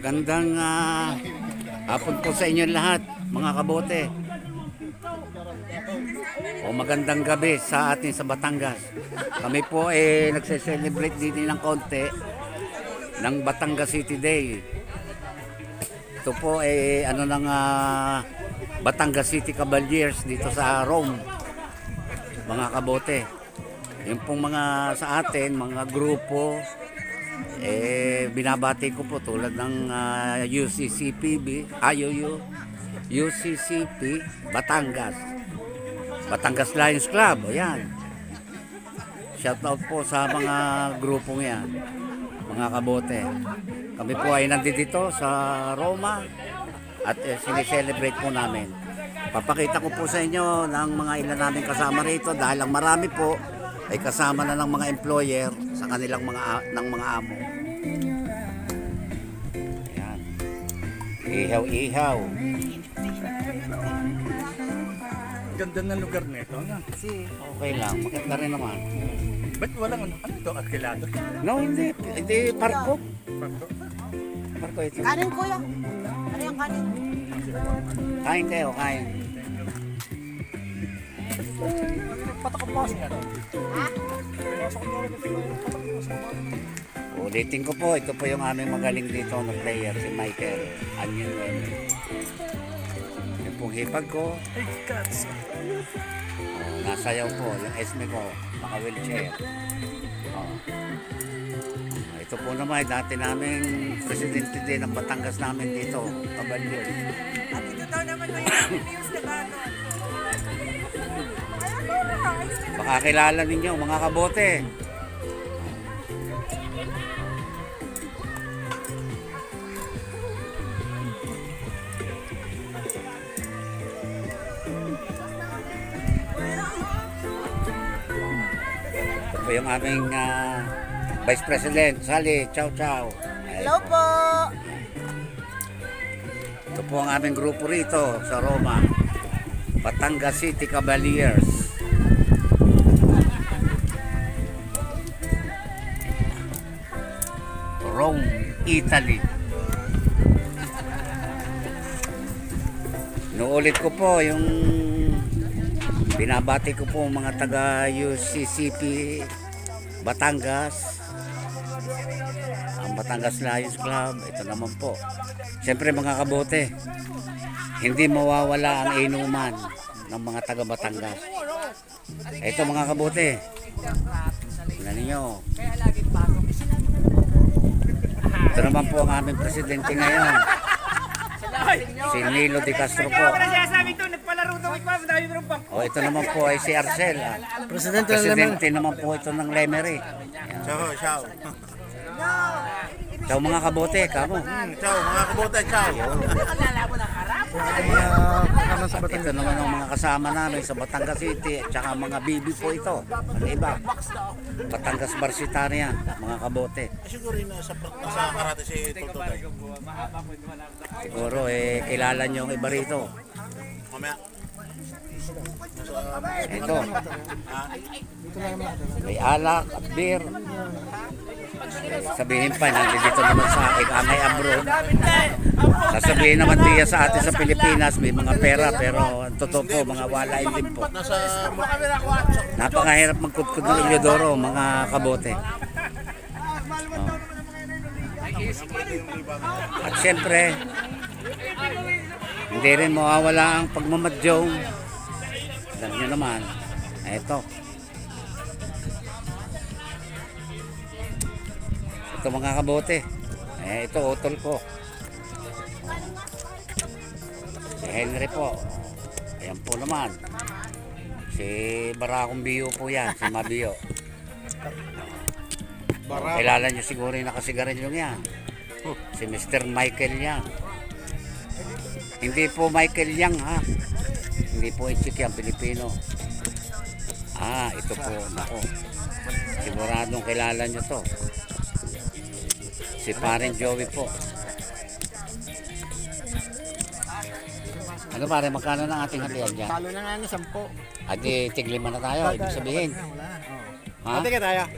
Magandang hapon po sa inyo lahat, mga kabote. O magandang gabi sa atin sa Batangas. Kami po nagse-celebrate din ng konti ng Batangas City Day. Ito po ano ng Batangas City Cavaliers dito sa Rome, mga kabote. Yung pong mga sa atin, mga grupo, binabati ko po tulad ng UCCP, UCCP Batangas Lions Club. Ayan. Shout out po sa mga grupong yan, mga kabote. Kami po ay nandito sa Roma at sineselebrate po namin. Papakita ko po sa inyo ng mga ilan namin kasama rito dahil ang marami po ay kasama na ng mga employer sa kanilang mga amo. Ayan. Ihaw-ihaw. Ganda ng lugar nito. Okay lang, maganda rin naman. Ba't walang ano ito, arkilado? No, hindi. Hindi, parko. Parto? Parko ito. Kanin kuya. Ano yung kanin? Kain kayo, kain. Patakapos nga. Ha? Ulitin ko po, ito po yung aming magaling dito na player, si Michael Anyon. Yung pong hipag ko, Hey, cats! nasayaw po, yung esme ko, naka-wheelchair. Ito po naman, dati naming presidente din ng Batangas namin dito, Cavaliers. At ito daw naman may news na bago. Baka kilala ninyo, mga kabote. Ito po yung aming Vice President, Sally. Ciao, ciao. Hello po. Ito po ang aming grupo rito sa Roma, Batangas City Cavaliers. Rome, Italy. Nuulit ko po yung binabati ko po mga taga UCCP Batangas, ang Batangas Lions Club. Ito naman po, siyempre mga kabote, hindi mawawala ang inuman ng mga taga Batangas. Ito mga kabote, tingnan ninyo. Ito naman po ang aming presidente ngayon, si Nilo de Castro po. O ito naman po ay si Arcel. Presidente naman po ito ng Lemery. Ciao. Ciao mga kabote, kamo. Ciao, mga kabote, ciao! Ito naman ang mga kasama namin sa Batangas City at saka mga bibi po ito. Ang iba, Batangas Barsitania, mga kabote. Siguro rin sa karate si Tutoy. Siguro kilala nyo ang iba rito. Mamaya. Ito, may alak at beer. Sabihin pa, nandito naman sa Ikangay Abroad. Sasabihin naman diya sa atin sa Pilipinas, may mga pera, pero ang totoo po, mga walain din po. Napakahirap magkudkud ng Ilyodoro, mga kabote. At siyempre, hindi rin mawawala ang pagmamadyong. Alam nyo naman, ito. Ito mga kabote. Ito, utol ko. Si Henry po. Ayan po naman. Si Barakong Biyo po yan. Si Mabiyo. Kilala nyo siguro yung nakasigarilyo yan. Si Mr. Michael yan. Hindi po Michael Yang, ha. Hindi po Ichik yan, Pilipino. Ito po. Nako. Siguradong kilala nyo to. Si Paren Joey po. Ano pare, magkano na ating hatian dyan? Talo na nga ng 10. At tig-5 na tayo, ibig sabihin. Ha? Ate ka tayo.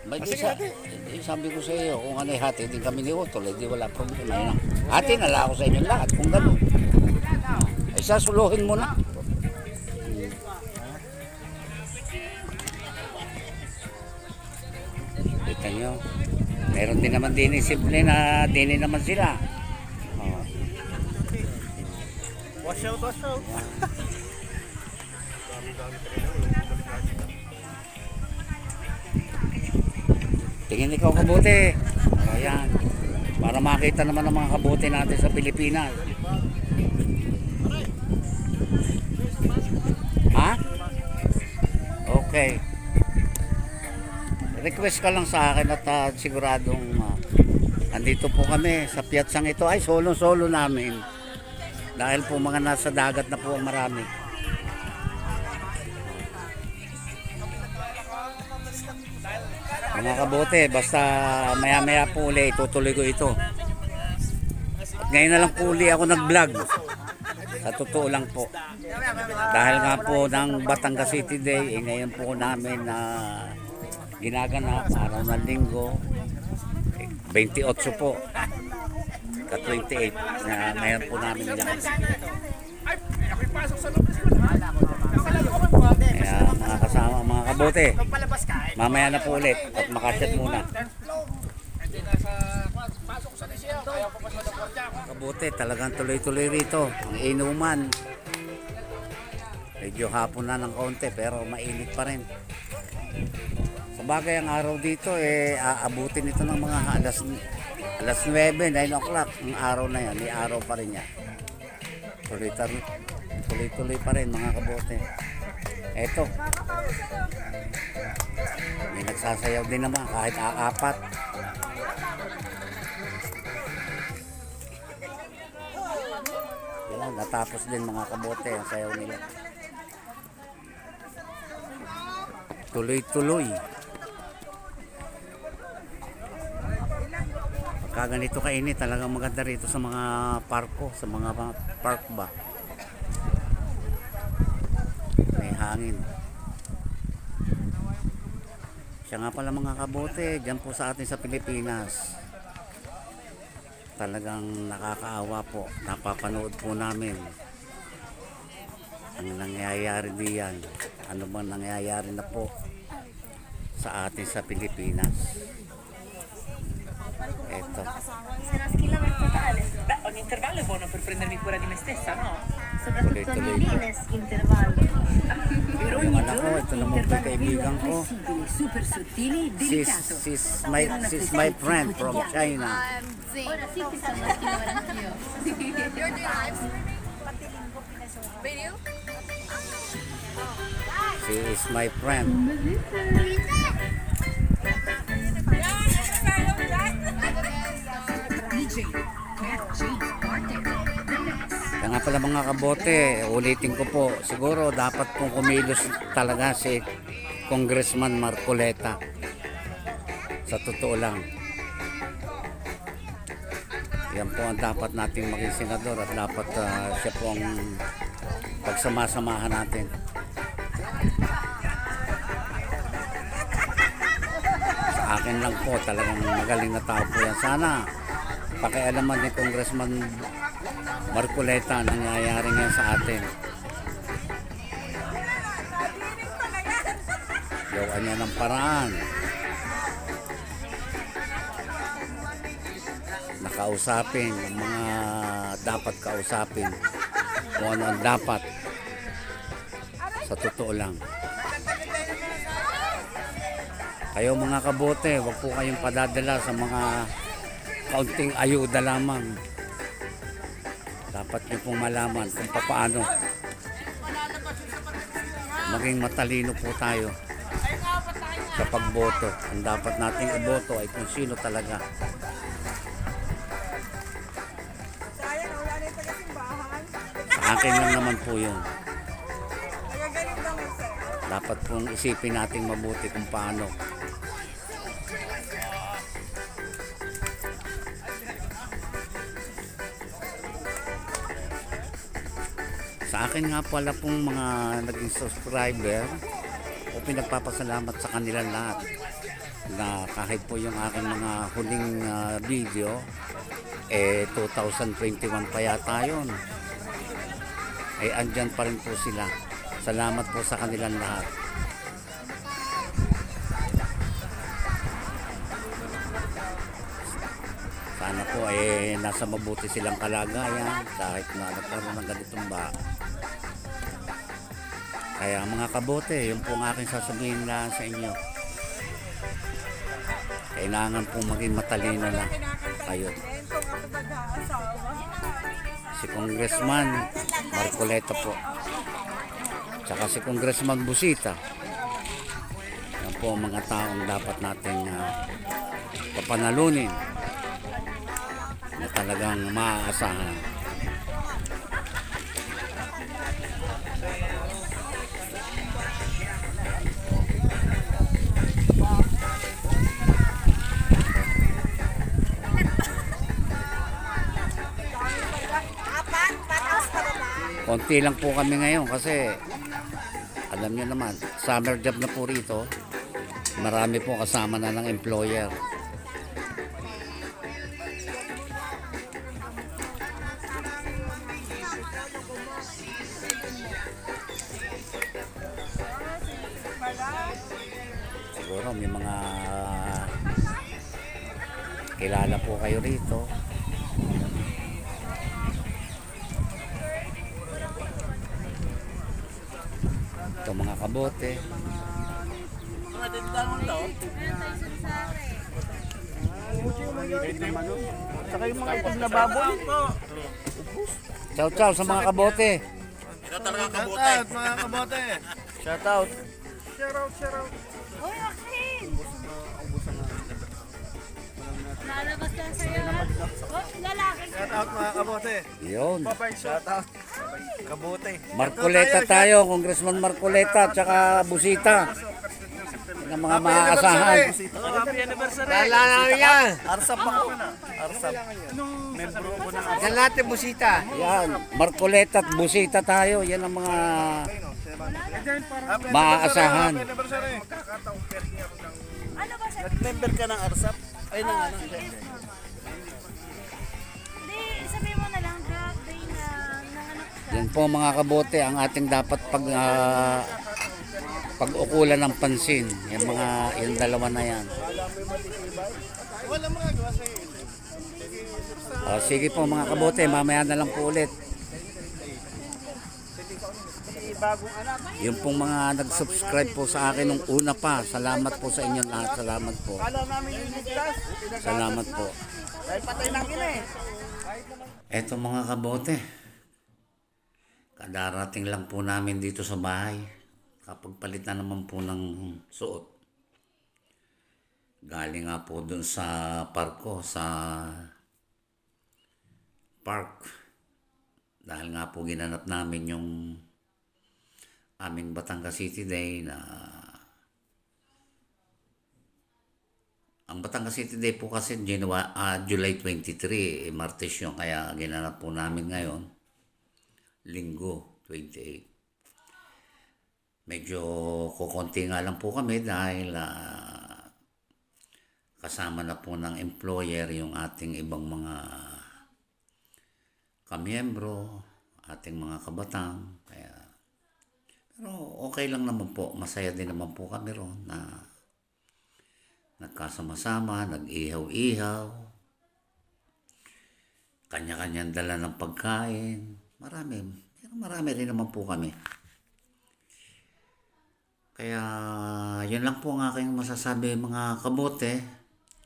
May Sige, isa, ate. Eh, sabi ko sa iyo, kung ano hati din kami ni Utol, eh, di wala problema. Yun lang. Hati na lang ako sa inyo lahat, kung gano'n. Ay, sasuluhin mo na. Kita nyo, meron din naman din simple na dini naman sila. Oh. Wash out, wash out. Tingin ikaw kabuti. Ayan. Para makita naman ng mga kabuti natin sa Pilipinas. Ha? Okay. Request ka lang sa akin at siguradong andito po kami sa piyatsang ito. Ay, solo-solo namin. Dahil po mga nasa dagat na po ang marami. Mga kabote, basta maya-maya po uli, itutuloy ko ito. At ngayon na lang po uli ako nag-vlog. Sa totoo lang po. Dahil nga po ng Batangas City Day, ngayon po namin na ginaganap, araw ng linggo, 28 po. Ka-28 na ngayon po namin ginaganap. Kaya mga kasama, mga kabote, mamaya na po ulit at makasyat muna. Kabote, talagang tuloy-tuloy rito ang inuman. Medyo hapon na ng kaunti pero mainit pa rin. Sabagay ang araw dito aabutin ito ng mga alas 9, 9 o'clock ang araw na yan, may araw pa rin yan. Tuloy-tuloy pa rin mga kabote. Eto, may nagsasayaw din naman kahit apat. Yan, natapos din mga kabote ang sayaw nila. Tuloy-tuloy. Pagka ganito kainit, talagang maganda rito sa mga parko, sa mga park ba. May hangin. Siya nga pala mga kabote, dyan po sa atin sa Pilipinas. Talagang nakakaawa po. Napapanood po namin ang nangyayari diyan. Ano bang nangyayari na po sa atin sa Pilipinas. Eto. Beh, ogni intervallo è buono per prendermi cura di me stessa, no? Soprattutto Tuloy-tuloy nei po. Lines intervallo. Per Yung ogni anak ko, giorno ito un naman po yung intervallo kaibigan vero, ko. flessibile, super sottile e delicato. She's my friend from China. Ora sì che sono a scrivere anch'io. Video? She is my friend. Kaya nga pala mga kabote, ulitin ko po, siguro dapat pong kumilos talaga si Congressman Marcoleta. Sa totoo lang. Yan po ang dapat nating maging senador at dapat siya po ang pagsamasamahan natin. Sa akin lang po, talagang magaling na tao po yan. Sana pakialaman ni Congressman Marcoleta ang nangyayari ngayon sa atin. Gawa niya ng paraan. Nakausapin ang mga dapat kausapin. Kung ano ang dapat. Sa totoo lang. Kayo mga kabote, wag po kayong padadala sa mga kaunting ayuda lamang. Dapat nyo pong malaman kung paano maging matalino po tayo sa pagboto. Ang dapat nating iboto ay kung sino talaga. Sayang, wala na yung taga-simbahan. Sa akin lang naman po yun. Kaya ganun lang yun, sir. Dapat pong isipin nating mabuti kung paano. Sa akin nga pala pong mga naging subscriber o pinagpapasalamat sa kanilang lahat. na kahit po yung aking mga huling video, 2021 pa yata yun. Ay andyan pa rin po sila. Salamat po sa kanilang lahat. Sana po nasa mabuti silang kalagayan kahit na nagkaroon ng ganitong ba. Kaya mga kabote, yun po ang aking sasabihin na sa inyo. Kailangan po maging matalino na kayo. Kung ako mag-aasawa. Si Congressman Marcoleta po. Tsaka si Congressman Busita. Yan po ang mga taong dapat natin papanalunin na talagang maaasahan. Konti lang po kami ngayon kasi alam niyo naman, summer job na po rito. Marami po kasama na ng employer. Siguro may mga kilala po kayo rito. Ito mga kabote. Saka yung mga itim na baboy. Ciao ciao sa mga kabote. Ito talaga ang kabote. Mga kabote. Shout out. Uy, Akin! Lalabas lang sa'yo. Oh, lalaki. Shout out mga kabote. Yun. Shout out. Kabote. Marcoleta tayo, Congressman Marcoleta tsaka Busita. Ng mga maaasahan. Happy anniversary. Lala namin yan. Arsap ako. Arsap. Membro ko na. Yan natin busita. Yan, Marcoleta at Busita tayo. Yan ang mga maaasahan. Happy anniversary. Ano ba sa... Nag-member ka ng Arsap? Ay, nang ano. Hindi, sabihin mo na lang, birthday na anak ka. Yan po mga kabote ang ating dapat pag-ukulan ng pansin. Yung dalawa na yan. Sige po mga kabote, mamaya na lang po ulit. Yung pong mga nag-subscribe po sa akin nung una pa, salamat po sa inyo lahat. Salamat po. Salamat po. Eto mga kabote, kadarating lang po namin dito sa bahay. Kapag palitan naman po ng suot. Galing nga po dun sa parko, sa park. Dahil nga po ginanap namin yung aming Batangas City Day na ang Batangas City Day po kasi July 23, Martes yun, kaya ginanap po namin ngayon Linggo 28. Medyo kukonti nga lang po kami dahil kasama na po ng employer yung ating ibang mga kamiyembro, ating mga kabatang. Pero okay lang naman po, masaya din naman po kami ron na nagkasama-sama, nag-ihaw-ihaw, kanya-kanyang dala ng pagkain, marami rin naman po kami. Kaya yun lang po ang aking masasabi mga kabote.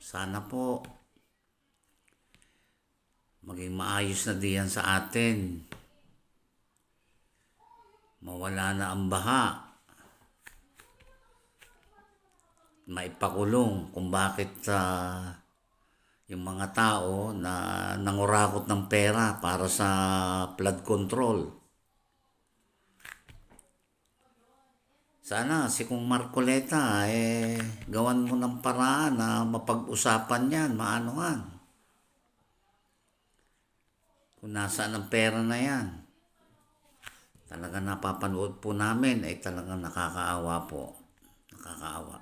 Sana po maging maayos na diyan sa atin. Mawala na ang baha. Maipakulong kung bakit yung mga tao na nangurakot ng pera para sa flood control. Sana si Kung Marcoleta gawan mo ng paraan na mapag-usapan yan, maanuhan. Kung nasaan ang pera na yan. Talagang napapanood po namin ay talagang nakakaawa po. Nakakaawa.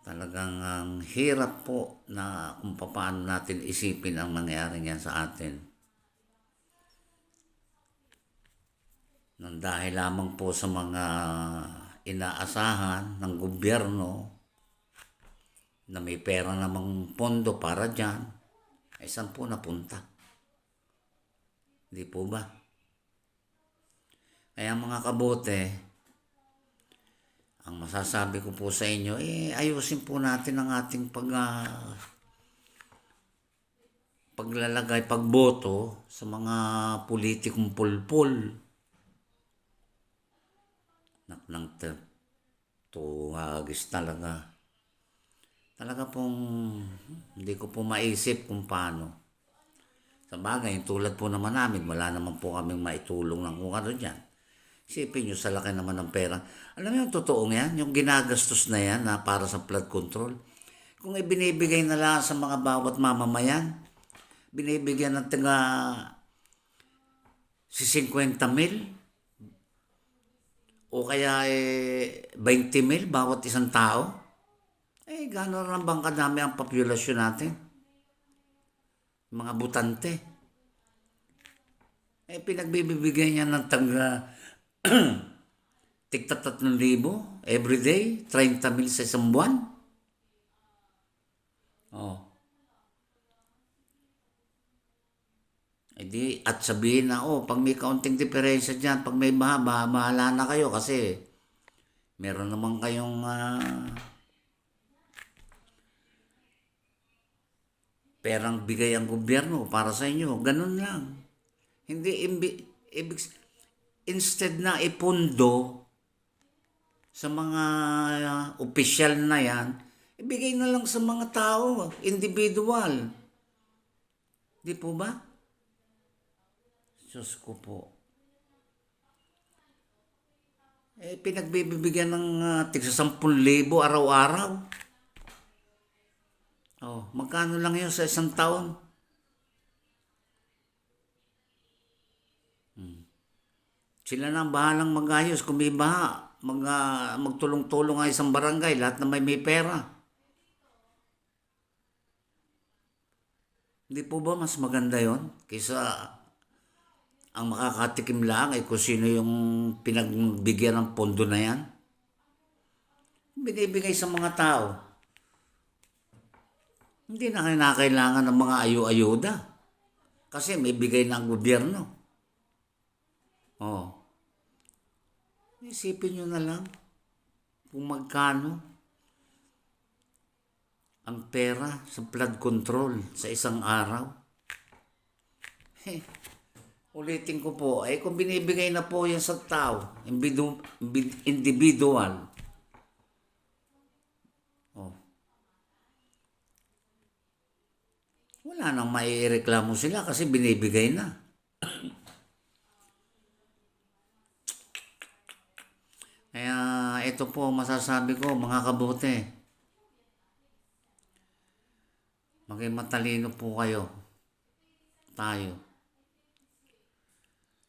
Talagang ang hirap po na kung paano natin isipin ang nangyari niyan sa atin. Nang dahil lamang po sa mga inaasahan ng gobyerno na may pera namang pondo para dyan, ay saan po napunta? Hindi po ba? Kaya mga kabote, ang masasabi ko po sa inyo, ayusin po natin ang ating paglalagay, pagboto sa mga politikong pulpul. Nang tuwagis talaga. Talaga pong hindi ko po maisip kung paano. Sa bagay, tulad po naman namin, wala naman po kaming maitulong ng kung ano dyan. Isipin nyo sa laki naman ng pera. Alam mo yung totoong yan, yung ginagastos na yan na para sa flood control. Kung ibinibigay na lang sa mga bawat mamamayan, binibigyan ng taga si 50,000 o kaya 20,000 bawat isang tao, gano'n lang bang kadami ang populasyon natin? Mga butante. Pinagbibigyan niya ng tigta 3,000 everyday, 30,000 sa isang buwan. At sabihin na, pag may kaunting diferensya dyan, pag may baha, bahala na kayo kasi meron naman kayong perang bigay ang gobyerno para sa inyo. Ganun lang. Hindi, instead na ipundo sa mga opisyal na yan, ibigay na lang sa mga tao, individual. Di po ba? Diyos ko po. Pinagbibigyan ng tigsa 10,000 araw-araw. Magkano lang yun sa isang taon? Sila na ang bahalang mag-ayos. Kung may baha, magtulong-tulong ang isang barangay, lahat na may pera. Hindi po ba mas maganda yon kaysa ang makakatikim lang ay kung sino yung pinagbigyan ng pondo na yan? Binibigay sa mga tao. Hindi na kailangan ng mga ayu-ayuda. Kasi may bigay ng gobyerno. Isipin nyo na lang kung magkano ang pera sa flood control sa isang araw. Ulitin ko po, kung binibigay na po yan sa tao, individual, wala nang maireklamo sila kasi binibigay na. Kaya ito po masasabi ko, mga kabote, maging matalino po kayo, tayo.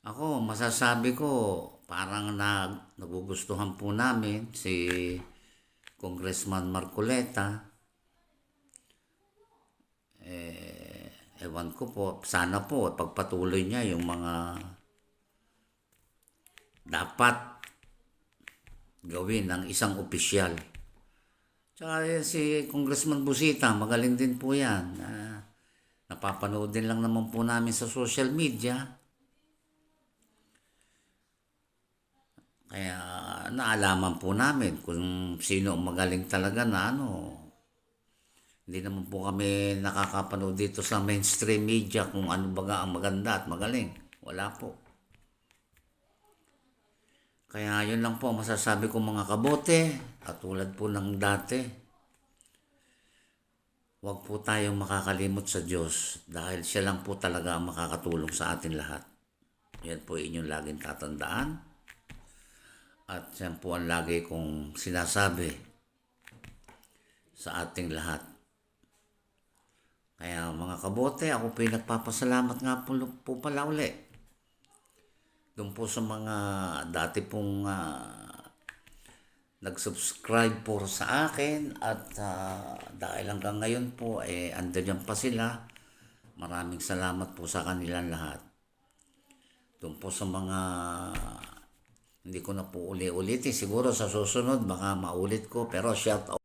Ako, masasabi ko, parang nagugustuhan po namin si Congressman Marcoleta. Ewan ko po, sana po, pagpatuloy niya yung mga dapat gawin ng isang opisyal. Tsaka si Congressman Busita, magaling din po yan. Napapanood din lang naman po namin sa social media. Kaya naalaman po namin kung sino ang magaling talaga na Hindi naman po kami nakakapanood dito sa mainstream media kung ano baga ang maganda at magaling. Wala po. Kaya yun lang po masasabi ko mga kabote. At tulad po ng dati, huwag po tayong makakalimot sa Diyos dahil siya lang po talaga ang makakatulong sa atin lahat. Yan po inyong laging tatandaan. At yan po ang lagi kong sinasabi sa ating lahat. Kaya mga kabote, ako po nagpapasalamat nga po pala uli. Doon po sa mga dati pong nag-subscribe po sa akin at dahil hanggang ngayon po andyan pa sila. Maraming salamat po sa kanilang lahat. Doon po sa mga hindi ko na po uli-ulitin, siguro sa susunod baka maulit ko, pero shout out